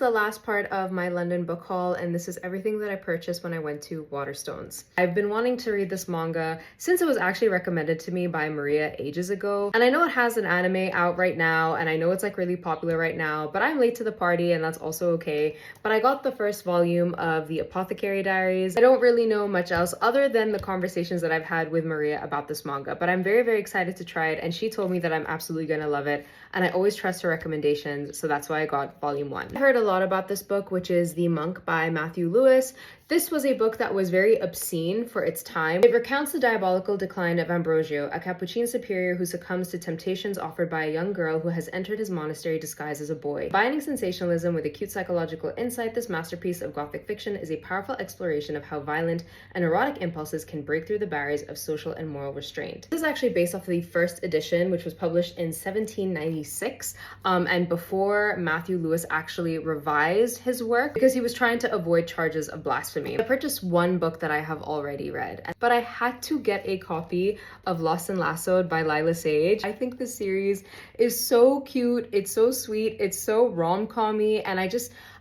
The last part of my London book haul, and this is everything that I purchased when I went to Waterstones. I've been wanting to read this manga since it was actually recommended to me by Maria ages ago, and I know it has an anime out right now, and I know it's like really popular right now, but I'm late to the party and that's also okay. But I got the first volume of the Apothecary Diaries. I don't really know much else other than the conversations that I've had with Maria about this manga, but I'm very, very excited to try it, and she told me that I'm absolutely gonna love it, and I always trust her recommendations, so that's why I got volume 1. I heard a lot about this book, which is The Monk by Matthew Lewis. This was a book that was very obscene for its time. It recounts the diabolical decline of Ambrosio, a Capuchin superior who succumbs to temptations offered by a young girl who has entered his monastery disguised as a boy. Combining sensationalism with acute psychological insight, this masterpiece of Gothic fiction is a powerful exploration of how violent and erotic impulses can break through the barriers of social and moral restraint. This is actually based off of the first edition, which was published in 1796, and before Matthew Lewis actually revised his work because he was trying to avoid charges of blasphemy. I purchased one book that I have already read, but I had to get a copy of Lost and Lassoed by Lila Sage. I think the series is so cute, it's so sweet, it's so rom-com-y, and I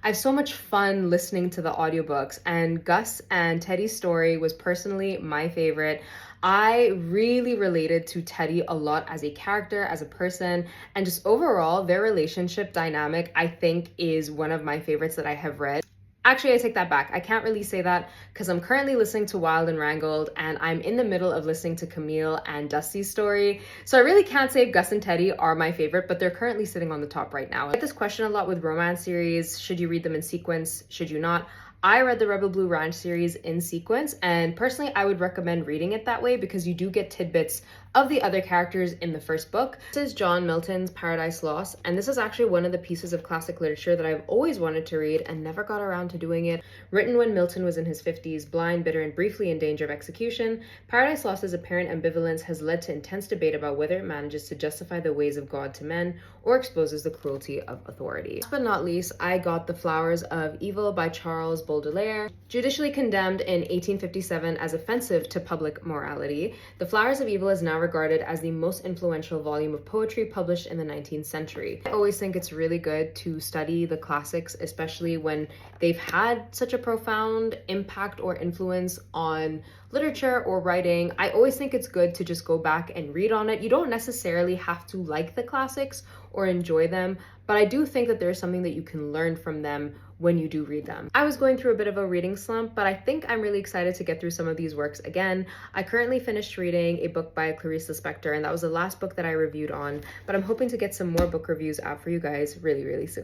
have so much fun listening to the audiobooks, and Gus and Teddy's story was personally my favorite. I really related to Teddy a lot as a character, as a person, and just overall, their relationship dynamic, I think, is one of my favorites that I have read. Actually, I take that back. I can't really say that because I'm currently listening to Wild and Wrangled, and I'm in the middle of listening to Camille and Dusty's story. So I really can't say Gus and Teddy are my favorite, but they're currently sitting on the top right now. I get this question a lot with romance series. Should you read them in sequence? Should you not? I read the Rebel Blue Ranch series in sequence, and personally I would recommend reading it that way because you do get tidbits of the other characters in the first book. This is John Milton's Paradise Lost, and this is actually one of the pieces of classic literature that I've always wanted to read and never got around to doing it. Written when Milton was in his 50s, blind, bitter, and briefly in danger of execution, Paradise Lost's apparent ambivalence has led to intense debate about whether it manages to justify the ways of God to men or exposes the cruelty of authority. Last but not least, I got The Flowers of Evil by Charles Baudelaire. Judicially condemned in 1857 as offensive to public morality, The Flowers of Evil is now regarded as the most influential volume of poetry published in the 19th century. I always think it's really good to study the classics, especially when they've had such a profound impact or influence on literature or writing. I always think it's good to just go back and read on it. You don't necessarily have to like the classics or enjoy them, but I do think that there's something that you can learn from them when you do read them. I was going through a bit of a reading slump, but I think I'm really excited to get through some of these works again. I currently finished reading a book by Clarice Lispector, and that was the last book that I reviewed on, but I'm hoping to get some more book reviews out for you guys really, really soon.